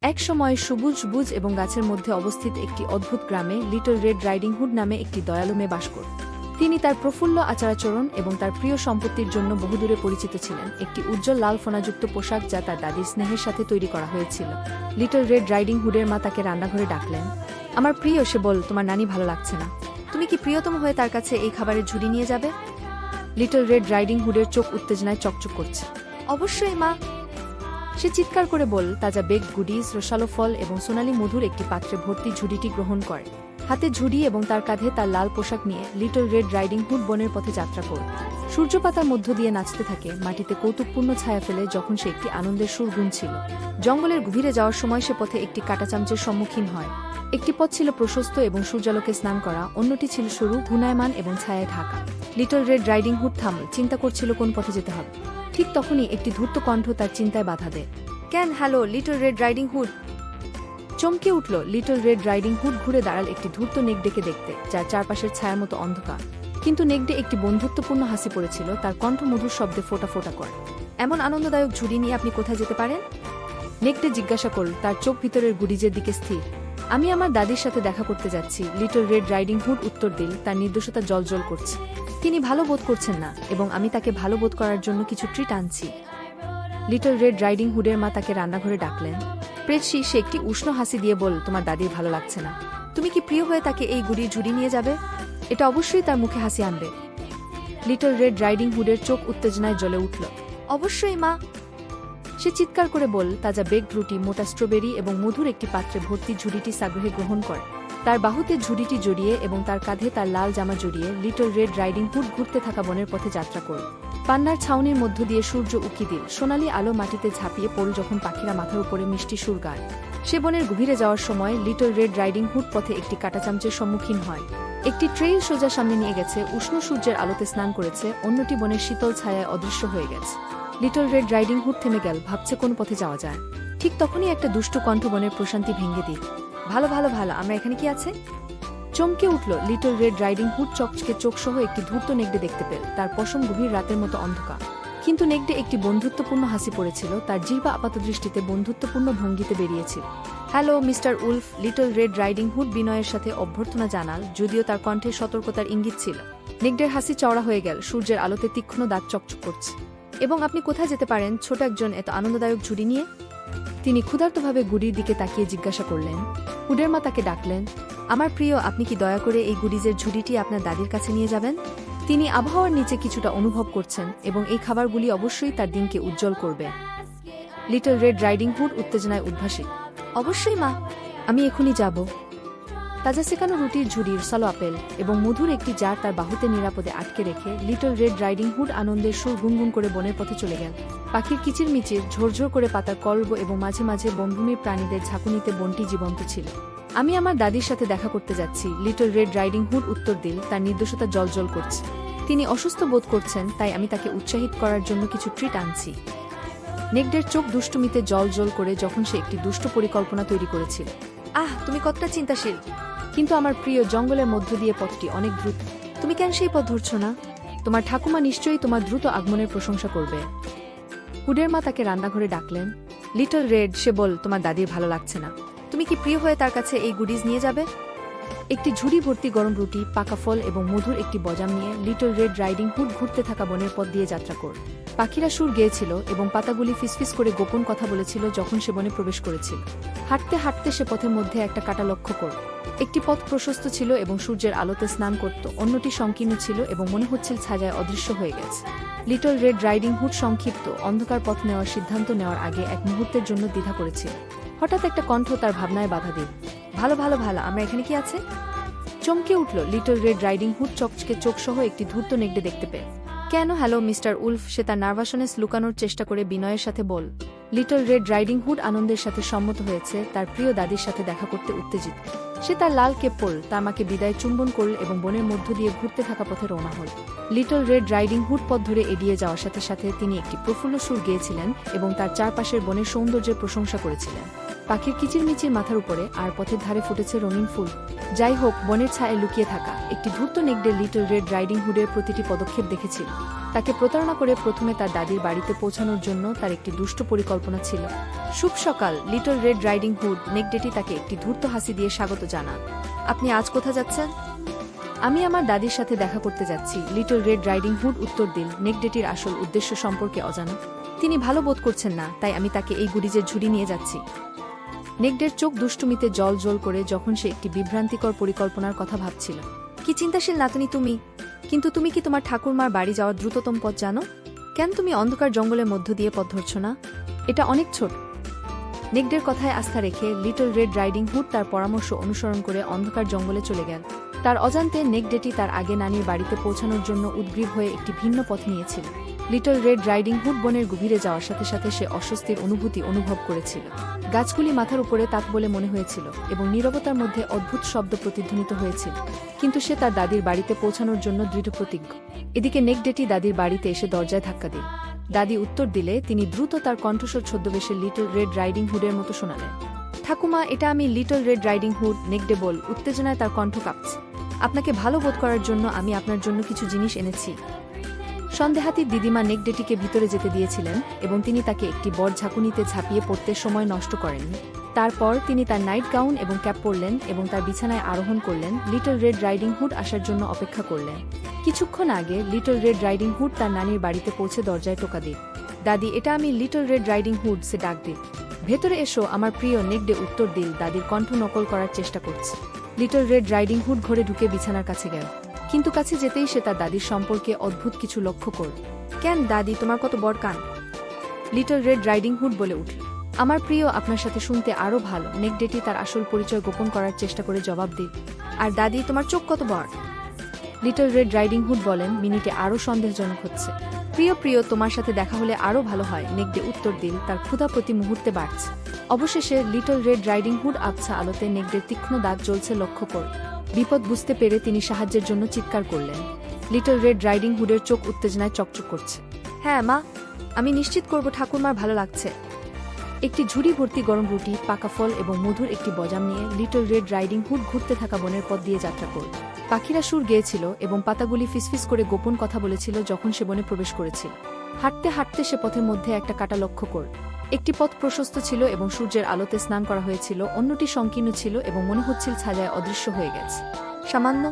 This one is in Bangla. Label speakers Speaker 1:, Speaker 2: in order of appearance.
Speaker 1: এক সময় সবুজ সবুজ এবং গাছের মধ্যে অবস্থিত একটি অদ্ভুত গ্রামে লিটল রেড রাইডিং হুড নামে একটি দয়ালু মেয়ে বাস করত। তিনি তার প্রফুল্ল আচারাচরণ এবং তার প্রিয় সম্পত্তির জন্য বহুদূরে পরিচিত ছিলেন। একটি উজ্জ্বল লাল ফোনাযুক্ত পোশাক যা তার দাদির স্নেহের সাথে তৈরি করা হয়েছিল। লিটল রেড রাইডিং হুডের মা তাকে রান্নাঘরে ডাকলেন। আমার প্রিয়, সে বল, তোমার নানি ভালো লাগছে না। তুমি কি প্রিয়তম হয়ে তার কাছে এই খাবারের ঝুড়ি নিয়ে যাবে? লিটল রেড রাইডিং হুডের চোখ উত্তেজনায় চকচক করছে। অবশ্যই মা, সে চিৎকার করে বল, তাজা বেক গুডিজ, রসালো ফল এবং সোনালী মধুর একটি পাত্রে ভর্তি ঝুড়িটি গ্রহণ করে। হাতে ঝুড়ি এবং তার কাঁধে তার লাল পোশাক নিয়ে লিটল রেড রাইডিং হুড বনের পথে যাত্রা করে। সূর্যপাতার মধ্য দিয়ে নাচতে থাকে, মাটিতে কৌতুকপূর্ণ ছায়া ফেলে যখন সে একটি আনন্দের সুর গুনছিল। জঙ্গলের গভীরে যাওয়ার সময় সে পথে একটি কাঁটাচামচের সম্মুখীন হয়। একটি পথ ছিল প্রশস্ত এবং সূর্যালোকে স্নান করা, অন্যটি ছিল সরু, ঘূর্ণায়মান এবং ছায়ায় Dhaka. Little red riding hood থামল, চিন্তা করছিল কোন পথে যেতে হবে। ঠিক তখনই একটি ধূর্ত কণ্ঠ তার চিন্তায় বাধা দেয়। Can, hello little red riding hood. চমকে উঠল লিটল রেড রাইডিং হুড, ঘুরে দাঁড়াল একটি ধূর্ত নেকড়েকে দেখতে, যার চারপাশের ছায়ার মতো অন্ধকার। কিন্তু নেকড়ে একটি বন্ধুত্বপূর্ণ হাসি পড়েছিল, তার কণ্ঠ মধুর শব্দে ফোটা ফোটা করে। এমন আনন্দদায়ক ঝুড়ি নিয়ে আপনি কোথায় যেতে পারেন? নেকড়ে জিজ্ঞাসা করল, তার চোখ ভিতরের গুডিজের দিকে স্থির। আমি আমার দাদির সাথে দেখা করতে যাচ্ছি, লিটল রেড রাইডিং হুড উত্তর দিল, তার নির্দোষতা জলজল করছে। তিনি ভালো বোধ করছেন না এবং আমি তাকে ভালো বোধ করার জন্য কিছু ট্রিট আনছি। লিটল রেড রাইডিং হুডের মা তাকে রান্নাঘরে ডাকলেন। প্রেসি, সে একটি উষ্ণ হাসি দিয়ে বল, তোমার দাদির ভালো লাগছে না। তুমি কি প্রিয় হয়ে তাকে এই গুড়ির ঝুড়ি নিয়ে যাবে? এটা অবশ্যই তার মুখে হাসি আনবে। লিটল রেড রাইডিং হুডের চোখ উত্তেজনায় জ্বলে উঠল। অবশ্যই মা, সে চিৎকার করে বল, তাজা বেকড রুটি, মোটা স্ট্রবেরি এবং মধুর একটি পাত্রে ভর্তি ঝুড়িটি সাগ্রহে গ্রহণ করে। তার বাহুতে ঝুড়িটি জড়িয়ে এবং তার কাঁধে তার লাল জামা জড়িয়ে লিটল রেড রাইডিং হুড ঘুরতে থাকা বনের পথে যাত্রা করল। পান্নার ছাউনির মধ্য দিয়ে সূর্য উকি দিল, সোনালি আলো মাটিতে ঝাঁপিয়ে পড়ল যখন পাখিরা মাথার উপরে মিষ্টি সুর গায়। সে বনের গভীরে যাওয়ার সময় লিটল রেড রাইডিং হুড পথে একটি কাঁটাচামচের সম্মুখীন হয়। একটি ট্রেইল সোজা সামনে নিয়ে গেছে, উষ্ণ সূর্যের আলোতে স্নান করেছে, অন্যটি বনের শীতল ছায়ায় অদৃশ্য হয়ে গেছে। লিটল রেড রাইডিং হুড থেমে গেল, ভাবছে কোন পথে যাওয়া যায়। ঠিক তখনই একটা দুষ্ট কণ্ঠ বনের প্রশান্তি ভেঙে দিল। ভালো ভালো ভালো, আমরা এখানে কি আছে? চমকে উঠল লিটল রেড রাইডিং হুড, চকচকে চোখসহ একটি ধূর্ত নেকড়ে দেখতে পেল, তার পশম গভীর রাতের মতো অন্ধকার। কিন্তু নেকড়ে একটি বন্ধুত্বপূর্ণ হাসি পড়েছিল, তার জিহ্বা আপাতদৃষ্টিতে বন্ধুত্বপূর্ণ ভঙ্গিতে বেরিয়েছিল। Hello mister Wolf, little red riding hood বিনয়ের সাথে অভ্যর্থনা জানাল, যদিও তার কণ্ঠে সতর্কতার ইঙ্গিত ছিল। নেকড়ের হাসি চওড়া হয়ে গেল, সূর্যের আলোতে তীক্ষ্ণ দাঁত চকচক করছে। এবং আপনি কোথায় যেতে পারেন ছোট একজন এত আনন্দদায়ক ঝুড়ি নিয়ে? তিনি ক্ষুধার্তভাবে গুড়ির দিকে তাকিয়ে জিজ্ঞাসা করলেন। হুডের মা তাকে ডাকলেন। আমার প্রিয়, আপনি কি দয়া করে এই গুডিজের ঝুড়িটি আপনার দাদির কাছে নিয়ে যাবেন? তিনি আবহাওয়ার নিচে কিছুটা অনুভব করছেন এবং এই খাবারগুলি অবশ্যই তার দিনকে উজ্জ্বল করবে। লিটল রেড রাইডিং হুড উত্তেজনায় উদ্ভাসিত। অবশ্যই মা, আমি এখনই যাব। তাজা সেকানো রুটির ঝুড়ি, রসালো আপেল এবং মধুর একটি জার তার বাহুতে নিরাপদে আটকে রেখে লিটল রেড রাইডিং হুড আনন্দের সুর গুনগুন করে বনের পথে চলে গেল। পাখির কিচিরমিচির, ঝোরঝোর করে পাতার কলরব এবং মাঝে মাঝে বনভূমির প্রাণীদের ঝাঁকুনিতে বনটি জীবন্ত ছিল। আমি আমার দাদির সাথে দেখা করতে যাচ্ছি, লিটল রেড রাইডিং হুড উত্তর দিল, তার নির্দোষতা জলজল করছে। তিনি অসুস্থ বোধ করছেন, তাই আমি তাকে উৎসাহিত করার জন্য কিছু ট্রিট আনছি। নেকড়ের চোখ দুষ্টুমিতে জল করে যখন সে একটি দুষ্ট পরিকল্পনা তৈরি করেছিল। আহ, তুমি কতটা চিন্তাশীল। কিন্তু আমার প্রিয়, জঙ্গলের মধ্য দিয়ে পথটি অনেক দ্রুত। তুমি কেন সেই পথ ধরছ না? তোমার ঠাকুমা নিশ্চয়ই তোমার দ্রুত আগমনের প্রশংসা করবে। হুডের মা তাকে রান্নাঘরে ডাকলেন। লিটল রেড, সে বল, তোমার দাদির ভালো লাগছে না। তুমি কি প্রিয় হয়ে তার কাছে এই গুডিজ নিয়ে যাবে? একটি ঝুড়ি ভর্তি গরম রুটি, পাকা ফল এবং মধুর একটি বজাম নিয়ে লিটল রেড রাইডিং হুড ঘুরতে থাকা বনের পথ দিয়ে যাত্রা কর। পাখিরা সুর গেয়েছিল এবং পাতাগুলি ফিসফিস করে গোপন কথা বলেছিল যখন সে বনে প্রবেশ করেছিল। হাঁটতে হাঁটতে সে পথের মধ্যে একটা কাঁটা লক্ষ্য কর। একটি পথ প্রশস্ত ছিল এবং সূর্যের আলোতে স্নান করত, অন্যটি সংকীর্ণ ছিল এবং মনে হচ্ছিল ছায়ায় অদৃশ্য হয়ে গেছে। লিটল রেড রাইডিং হুড সংক্ষিপ্ত অন্ধকার পথ নেওয়ার সিদ্ধান্ত নেওয়ার আগে এক মুহূর্তের জন্য দ্বিধা করেছিল। হঠাৎ একটা কণ্ঠ তার ভাবনায় বাধা দিল। ভালো ভালো ভালো, আমরা এখানে কি আছে? চমকে উঠল লিটল রেড রাইডিং হুড, চকচকে চোখসহ একটি ধূর্ত নেকড়ে দেখতে পেয়ে। কেন, হ্যালো মিস্টার উলফ, সে তার নার্ভাসনেস লুকানোর চেষ্টা করে বিনয়ের সাথে বল। লিটল রেড রাইডিং হুড আনন্দের সাথে সম্মত হয়েছে, তার প্রিয় দাদির সাথে দেখা করতে উত্তেজিত। সে তার লাল কেপ পরল, তার মাকে বিদায় চুম্বন করল এবং বনের মধ্য দিয়ে ঘুরতে থাকা পথে রওনা হল। লিটল রেড রাইডিং হুড পথ ধরে এগিয়ে যাওয়ার সাথে সাথে তিনি একটি প্রফুল্ল সুর গেয়েছিলেন এবং তার চারপাশের বনের সৌন্দর্যের প্রশংসা করেছিলেন। পাখির কিচিরমিচির মাথার উপরে আর পথের ধারে ফুটেছে রঙিন ফুল। যাই হোক, বনের ছায়ায় লুকিয়ে থাকা একটি ধূর্ত নেকড়ে লিটল রেড রাইডিং হুডের প্রতিটি পদক্ষেপ দেখেছিল। তাকে প্রতারণা করে প্রথমে তার দাদির বাড়িতে পৌঁছানোর জন্য তার একটি দুষ্ট পরিকল্পনা ছিল। শুভ সকাল, লিটল রেড রাইডিং হুড। নেকডেটি তাকে একটি ধূর্ত হাসি দিয়ে স্বাগত জানান। আপনি আজ কোথা যাচ্ছেন? আমি আমার দাদির সাথে দেখা করতে যাচ্ছি, লিটল রেড রাইডিং হুড উত্তর দিল। নেকডেটির আসল উদ্দেশ্য সম্পর্কে অজানা। তিনি ভালো বোধ করছেন না, তাই আমি তাকে এই গুডিজের ঝুড়ি নিয়ে যাচ্ছি। নেকডের চোখ দুষ্টুমিতে জল জল করে যখন সে একটি বিভ্রান্তিকর পরিকল্পনার কথা ভাবছিল। কি চিন্তাশীল নাতনি তুমি! কিন্তু তুমি কি তোমার ঠাকুরমার বাড়ি যাওয়ার দ্রুততম পথ জানো? কেন তুমি অন্ধকার জঙ্গলের মধ্য দিয়ে পথ ধরছ না? এটা অনেক ছোট। নেকডের কথায় আস্থা রেখে লিটল রেড রাইডিং হুড তার পরামর্শ অনুসরণ করে অন্ধকার জঙ্গলে চলে গেল। তার অজান্তে নেকডেটি তার আগে নানির বাড়িতে পৌঁছানোর জন্য উদ্গ্রীব হয়ে একটি ভিন্ন পথ নিয়েছিল। লিটল রেড রাইডিং হুড বনের গভীরে যাওয়ার সাথে সাথে সে অস্বস্তির অনুভূতি অনুভব করেছিল। গাছগুলি মাথার উপরে তাক বলে মনে হয়েছিল এবং নীরবতার মধ্যে অদ্ভুত শব্দ প্রতিধ্বনিত হয়েছিল। কিন্তু সে তার দাদির বাড়িতে পৌঁছানোর জন্য দৃঢ়প্রতিজ্ঞ। এদিকে নেকডেটি দাদির বাড়িতে এসে দরজায় ধাক্কা দিল। দাদি উত্তর দিলে তিনি দ্রুত তার কণ্ঠস্বর ছদ্মবেশে লিটল রেড রাইডিং হুডের মতো শোনালেন। ঠাকুমা, এটা আমি লিটল রেড রাইডিং হুড। নেকডে বল, উত্তেজনায় তার কণ্ঠ কাঁপছে। আপনাকে ভালো বোধ করার জন্য আমি আপনার জন্য কিছু জিনিস এনেছি। সন্দেহাতীত দিদিমা নেকডেটিকে ভিতরে যেতে দিয়েছিলেন এবং তিনি তাকে একটি বড় ঝাঁকুনিতে ঝাঁপিয়ে পড়তে সময় নষ্ট করেননি। তারপর তিনি তার নাইট গাউন এবং ক্যাপ পরলেন এবং তার বিছানায় আরোহণ করলেন। লিটল রেড রাইডিং হুড আসার জন্য অপেক্ষা করলেন। কিছুক্ষণ আগে লিটল রেড রাইডিং হুড তার নানির বাড়িতে পৌঁছে দরজায় টোকা দিল। দাদি, এটা আমি লিটল রেড রাইডিং হুড, সে ডাক দিল। ভেতরে এসো আমার প্রিয়। নেকডে উত্তর দিল, দাদির কণ্ঠ নকল করার চেষ্টা করছে। লিটল রেড রাইডিং হুড ঘরে ঢুকে বিছানার কাছে গেল, কিন্তু কাছে যেতেই সে তার দাদির সম্পর্কে অদ্ভুত কিছু লক্ষ্য করল। কেন দাদি, তোমার কত বড় কান! লিটল রেড রাইডিং হুড বলে উঠল। আমার প্রিয়, আপনার সাথে শুনতে আরও ভালো। নেকডেটি তার আসল পরিচয় গোপন করার চেষ্টা করে জবাব দিল। আর দাদি, তোমার চোখ কত বড়! লিটল রেড রাইডিং হুড বলেন, মিনিটে আরও সন্দেহজনক হচ্ছে। প্রিয় প্রিয়, তোমার সাথে দেখা হলে আরও ভালো হয়। নেকডে উত্তর দিল, তার ক্ষুধা প্রতি মুহূর্তে বাড়ছে। অবশেষে লিটল রেড রাইডিং হুড আবছা আলোতে নেকডের তীক্ষ্ণ দাঁত জ্বলছে লক্ষ্য করল। বিপদ বুঝতে পেরে তিনি সাহায্যের জন্য চিৎকার করলেন। লিটল রেড রাইডিং হুডের চোখ উত্তেজনায় চকচক করছে। হ্যাঁ মা, আমি নিশ্চিত করব ঠাকুরমার ভালো লাগছে। একটি ঝুড়ি ভর্তি গরম রুটি, পাকা ফল এবং মধুর একটি বজাম নিয়ে লিটল রেড রাইডিং হুড ঘুরতে থাকা বনের পথ দিয়ে যাত্রা করল। পাখিরা সুর গেয়েছিল এবং পাতাগুলি ফিসফিস করে গোপন কথা বলেছিল যখন সে বনে প্রবেশ করেছিল। হাঁটতে হাঁটতে সে পথের মধ্যে একটা কাটা লক্ষ্য করল। একটি পথ প্রশস্ত ছিল এবং সূর্যের আলোতে স্নান করা হয়েছিল, অন্যটি সংকীর্ণ ছিল এবং মনে হচ্ছিল ছায়ায় অদৃশ্য হয়ে গেছে। সামান্য